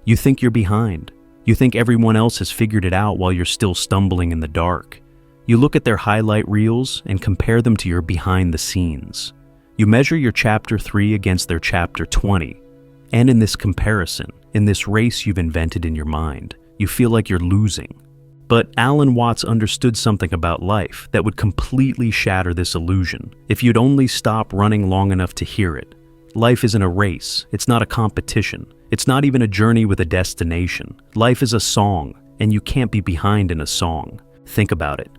You think you're behind. You think everyone else has figured it out while you're still stumbling in the dark. You look at their highlight reels and compare them to your behind the scenes. You measure your chapter 3 against their chapter 20. And in this comparison, in this race you've invented in your mind, you feel like you're losing. But Alan Watts understood something about life that would completely shatter this illusion if you'd only stop running long enough to hear it. Life isn't a race. It's not a competition. It's not even a journey with a destination. Life is a song, and you can't be behind in a song. Think about it.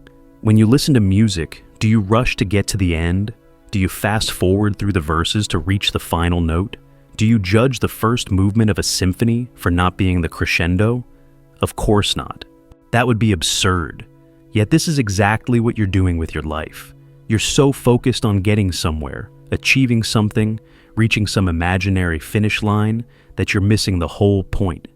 When you listen to music, do you rush to get to the end? Do you fast forward through the verses to reach the final note? Do you judge the first movement of a symphony for not being the crescendo? Of course not. That would be absurd. Yet this is exactly what you're doing with your life. You're so focused on getting somewhere, achieving something, reaching some imaginary finish line, that you're missing the whole point.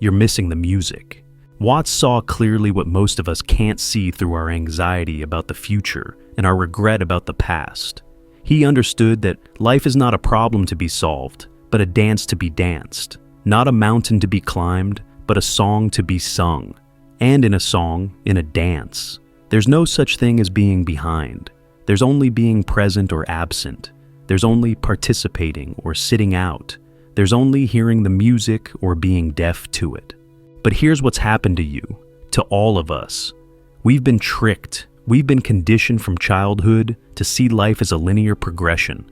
You're missing the music. Watts saw clearly what most of us can't see through our anxiety about the future and our regret about the past. He understood that life is not a problem to be solved, but a dance to be danced. Not a mountain to be climbed, but a song to be sung. And in a song, in a dance, there's no such thing as being behind. There's only being present or absent. There's only participating or sitting out. There's only hearing the music or being deaf to it. But here's what's happened to you, to all of us. We've been tricked. We've been conditioned from childhood to see life as a linear progression.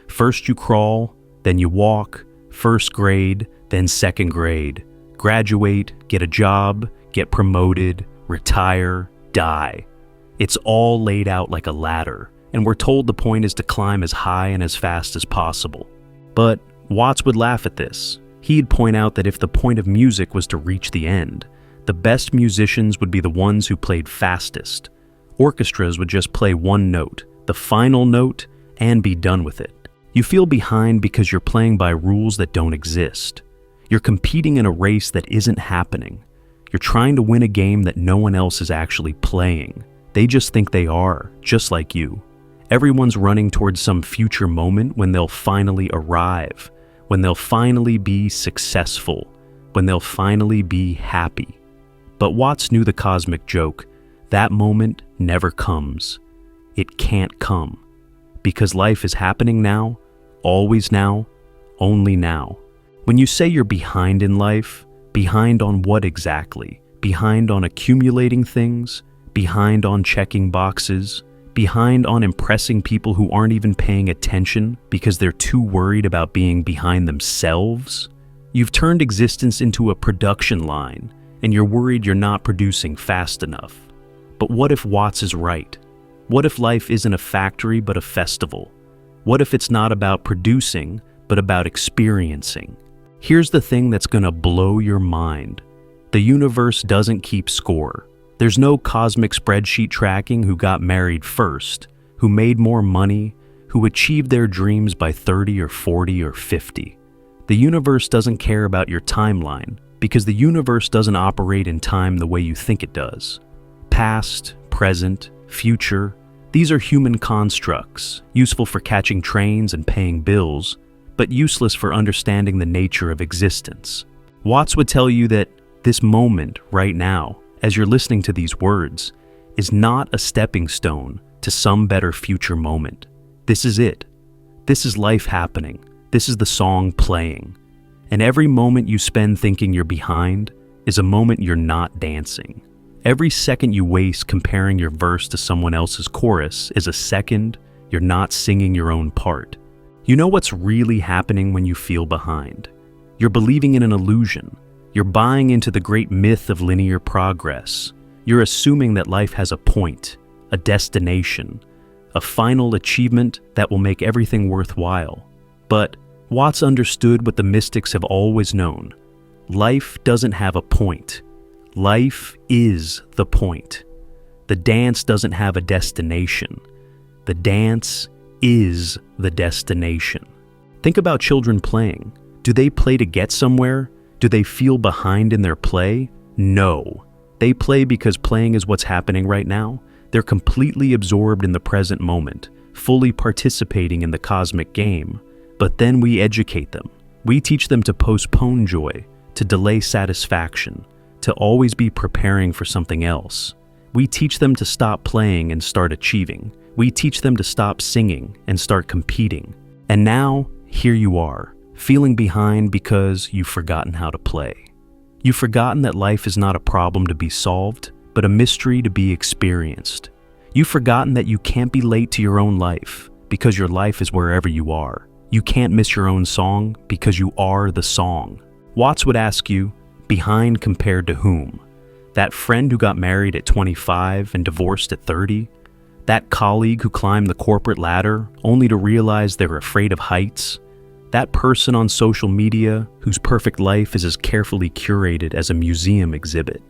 First you crawl, then you walk, first grade, then second grade. Graduate, get a job, get promoted, retire, die. It's all laid out like a ladder, and we're told the point is to climb as high and as fast as possible. But Watts would laugh at this. He'd point out that if the point of music was to reach the end, the best musicians would be the ones who played fastest. Orchestras would just play one note, the final note, and be done with it. You feel behind because you're playing by rules that don't exist. You're competing in a race that isn't happening. You're trying to win a game that no one else is actually playing. They just think they are, just like you. Everyone's running towards some future moment when they'll finally arrive, when they'll finally be successful, when they'll finally be happy. But Watts knew the cosmic joke. That moment never comes. It can't come. Because life is happening now, always now, only now. When you say you're behind in life, behind on what exactly? Behind on accumulating things? Behind on checking boxes? Behind on impressing people who aren't even paying attention because they're too worried about being behind themselves? You've turned existence into a production line, and you're worried you're not producing fast enough. But what if Watts is right? What if life isn't a factory but a festival? What if it's not about producing but about experiencing? Here's the thing that's gonna blow your mind. The universe doesn't keep score. There's no cosmic spreadsheet tracking who got married first, who made more money, who achieved their dreams by 30 or 40 or 50. The universe doesn't care about your timeline because the universe doesn't operate in time the way you think it does. Past, present, future, these are human constructs, useful for catching trains and paying bills, but useless for understanding the nature of existence. Watts would tell you that this moment, right now, as you're listening to these words, is not a stepping stone to some better future moment. This is it. This is life happening. This is the song playing. And every moment you spend thinking you're behind is a moment you're not dancing. Every second you waste comparing your verse to someone else's chorus is a second you're not singing your own part. You know what's really happening when you feel behind? You're believing in an illusion. You're buying into the great myth of linear progress. You're assuming that life has a point, a destination, a final achievement that will make everything worthwhile. But Watts understood what the mystics have always known. Life doesn't have a point. Life is the point. The dance doesn't have a destination. The dance is the destination. Think about children playing. Do they play to get somewhere? Do they feel behind in their play? No. They play because playing is what's happening right now. They're completely absorbed in the present moment, fully participating in the cosmic game. But then we educate them. We teach them to postpone joy, to delay satisfaction, to always be preparing for something else. We teach them to stop playing and start achieving. We teach them to stop singing and start competing. And now, here you are, feeling behind because you've forgotten how to play. You've forgotten that life is not a problem to be solved, but a mystery to be experienced. You've forgotten that you can't be late to your own life because your life is wherever you are. You can't miss your own song because you are the song. Watts would ask you, behind compared to whom? That friend who got married at 25 and divorced at 30? That colleague who climbed the corporate ladder only to realize they're afraid of heights? That person on social media whose perfect life is as carefully curated as a museum exhibit?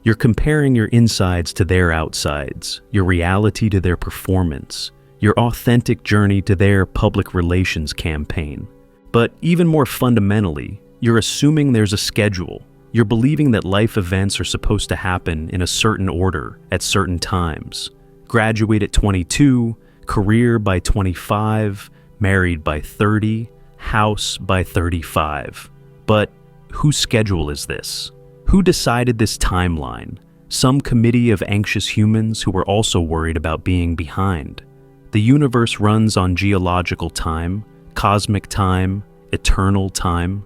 You're comparing your insides to their outsides, your reality to their performance, your authentic journey to their public relations campaign. But even more fundamentally, you're assuming there's a schedule. You're believing that life events are supposed to happen in a certain order at certain times. Graduate at 22, career by 25, married by 30, house by 35. But whose schedule is this? Who decided this timeline? Some committee of anxious humans who were also worried about being behind. The universe runs on geological time, cosmic time, eternal time.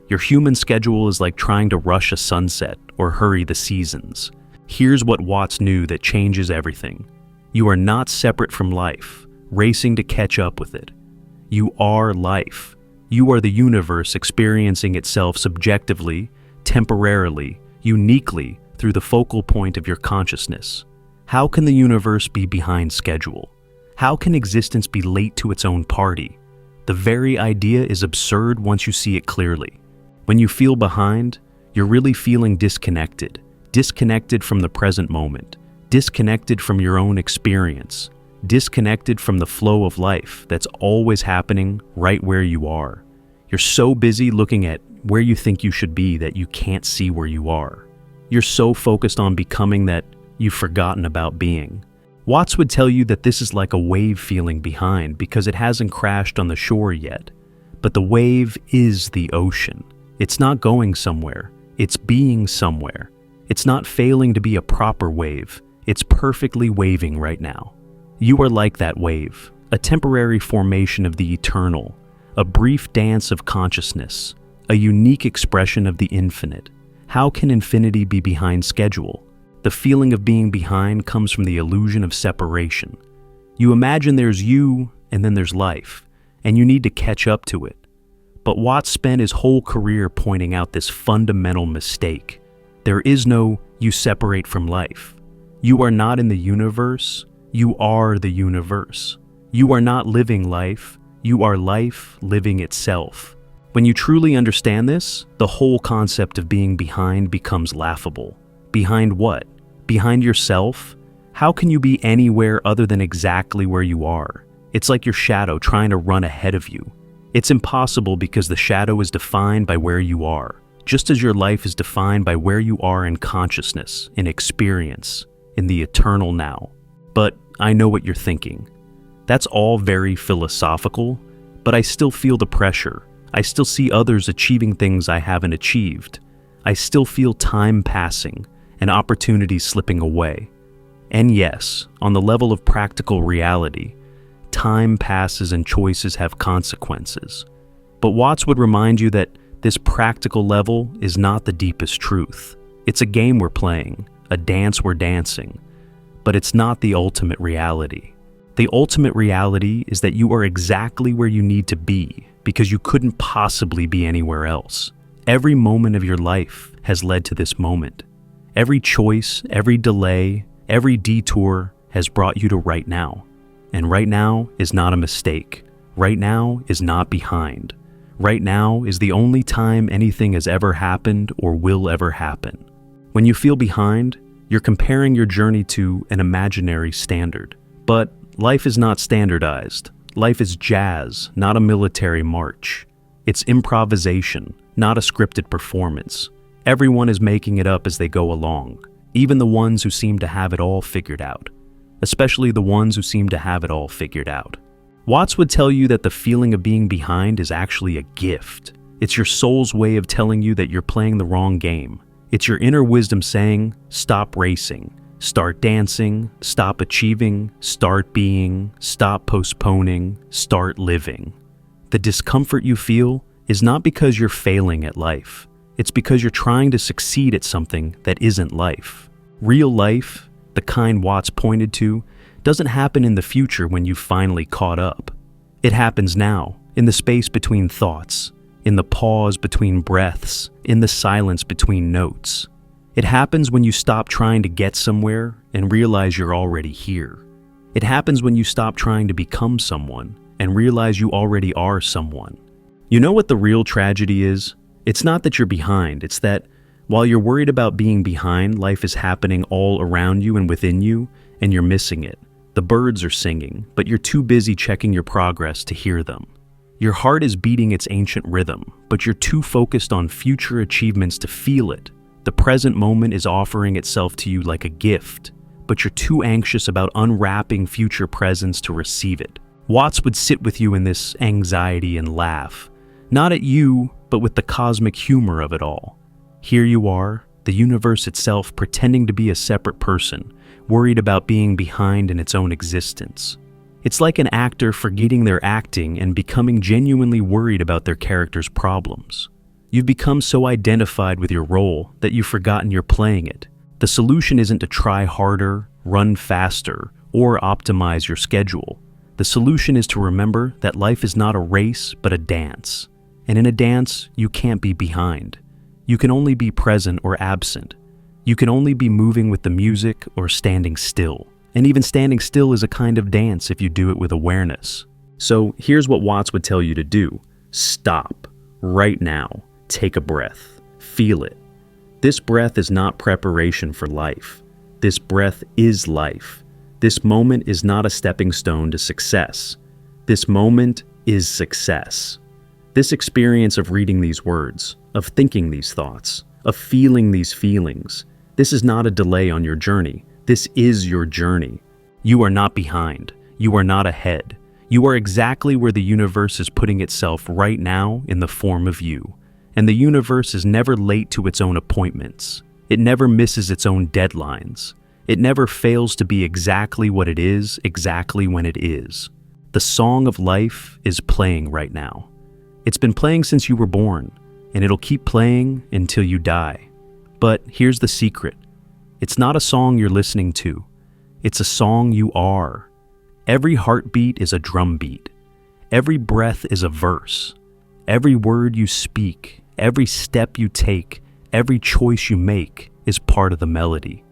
Your human schedule is like trying to rush a sunset or hurry the seasons. Here's what Watts knew that changes everything. You are not separate from life, racing to catch up with it. You are life. You are the universe experiencing itself subjectively, temporarily, uniquely through the focal point of your consciousness. How can the universe be behind schedule? How can existence be late to its own party? The very idea is absurd once you see it clearly. When you feel behind, you're really feeling disconnected. Disconnected from the present moment. Disconnected from your own experience. Disconnected from the flow of life that's always happening right where you are. You're so busy looking at where you think you should be that you can't see where you are. You're so focused on becoming that you've forgotten about being. Watts would tell you that this is like a wave feeling behind because it hasn't crashed on the shore yet. But the wave is the ocean. It's not going somewhere. It's being somewhere. It's not failing to be a proper wave. It's perfectly waving right now. You are like that wave, a temporary formation of the eternal, a brief dance of consciousness, a unique expression of the infinite. How can infinity be behind schedule? The feeling of being behind comes from the illusion of separation. You imagine there's you and then there's life, and you need to catch up to it. But Watts spent his whole career pointing out this fundamental mistake. There is no you separate from life. You are not in the universe, you are the universe. You are not living life, you are life living itself. When you truly understand this, the whole concept of being behind becomes laughable. Behind what? Behind yourself? How can you be anywhere other than exactly where you are? It's like your shadow trying to run ahead of you. It's impossible because the shadow is defined by where you are, just as your life is defined by where you are in consciousness, in experience, in the eternal now. But I know what you're thinking. That's all very philosophical, but I still feel the pressure. I still see others achieving things I haven't achieved. I still feel time passing and opportunities slipping away. And yes, on the level of practical reality, time passes and choices have consequences. But Watts would remind you that this practical level is not the deepest truth. It's a game we're playing, a dance we're dancing, but it's not the ultimate reality. The ultimate reality is that you are exactly where you need to be because you couldn't possibly be anywhere else. Every moment of your life has led to this moment. Every choice, every delay, every detour has brought you to right now. And right now is not a mistake. Right now is not behind. Right now is the only time anything has ever happened or will ever happen. When you feel behind, you're comparing your journey to an imaginary standard. But life is not standardized. Life is jazz, not a military march. It's improvisation, not a scripted performance. Everyone is making it up as they go along, even the ones who seem to have it all figured out. Especially the ones who seem to have it all figured out. Watts would tell you that the feeling of being behind is actually a gift. It's your soul's way of telling you that you're playing the wrong game. It's your inner wisdom saying, stop racing, start dancing, stop achieving, start being, stop postponing, start living. The discomfort you feel is not because you're failing at life. It's because you're trying to succeed at something that isn't life. Real life, the kind Watts pointed to, doesn't happen in the future when you've finally caught up. It happens now, in the space between thoughts, in the pause between breaths, in the silence between notes. It happens when you stop trying to get somewhere and realize you're already here. It happens when you stop trying to become someone and realize you already are someone. You know what the real tragedy is? It's not that you're behind, it's that while you're worried about being behind, life is happening all around you and within you, and you're missing it. The birds are singing, but you're too busy checking your progress to hear them. Your heart is beating its ancient rhythm, but you're too focused on future achievements to feel it. The present moment is offering itself to you like a gift, but you're too anxious about unwrapping future presents to receive it. Watts would sit with you in this anxiety and laugh, not at you, but with the cosmic humor of it all. Here you are, the universe itself pretending to be a separate person, worried about being behind in its own existence. It's like an actor forgetting their acting and becoming genuinely worried about their character's problems. You've become so identified with your role that you've forgotten you're playing it. The solution isn't to try harder, run faster, or optimize your schedule. The solution is to remember that life is not a race, but a dance. And in a dance, you can't be behind. You can only be present or absent. You can only be moving with the music or standing still. And even standing still is a kind of dance if you do it with awareness. So here's what Watts would tell you to do. Stop. Right now. Take a breath. Feel it. This breath is not preparation for life. This breath is life. This moment is not a stepping stone to success. This moment is success. This experience of reading these words, of thinking these thoughts, of feeling these feelings, this is not a delay on your journey. This is your journey. You are not behind. You are not ahead. You are exactly where the universe is putting itself right now in the form of you. And the universe is never late to its own appointments. It never misses its own deadlines. It never fails to be exactly what it is, exactly when it is. The song of life is playing right now. It's been playing since you were born, and it'll keep playing until you die. But here's the secret. It's not a song you're listening to. It's a song you are. Every heartbeat is a drum beat. Every breath is a verse. Every word you speak, every step you take, every choice you make is part of the melody.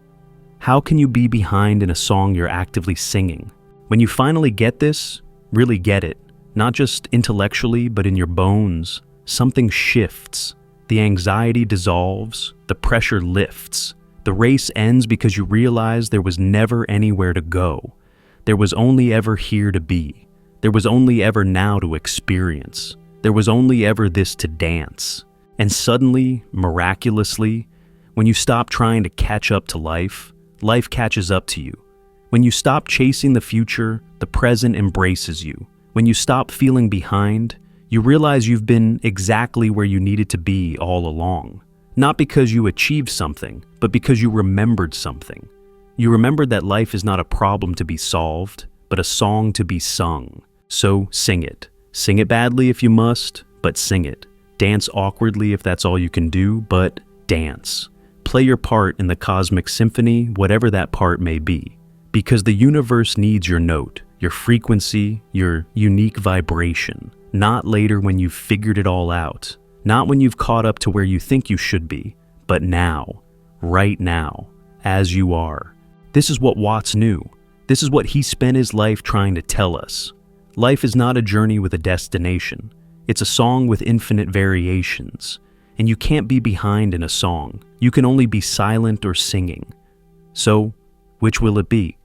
How can you be behind in a song you're actively singing? When you finally get this, really get it, not just intellectually, but in your bones, something shifts. The anxiety dissolves, the pressure lifts. The race ends because you realize there was never anywhere to go. There was only ever here to be. There was only ever now to experience. There was only ever this to dance. And suddenly, miraculously, when you stop trying to catch up to life, life catches up to you. When you stop chasing the future, the present embraces you. When you stop feeling behind, you realize you've been exactly where you needed to be all along. Not because you achieved something, but because you remembered something. You remembered that life is not a problem to be solved, but a song to be sung. So sing it. Sing it badly if you must, but sing it. Dance awkwardly if that's all you can do, but dance. Play your part in the cosmic symphony, whatever that part may be. Because the universe needs your note, your frequency, your unique vibration. Not later when you've figured it all out. Not when you've caught up to where you think you should be, but now, right now, as you are. This is what Watts knew. This is what he spent his life trying to tell us. Life is not a journey with a destination. It's a song with infinite variations. And you can't be behind in a song. You can only be silent or singing. So, which will it be?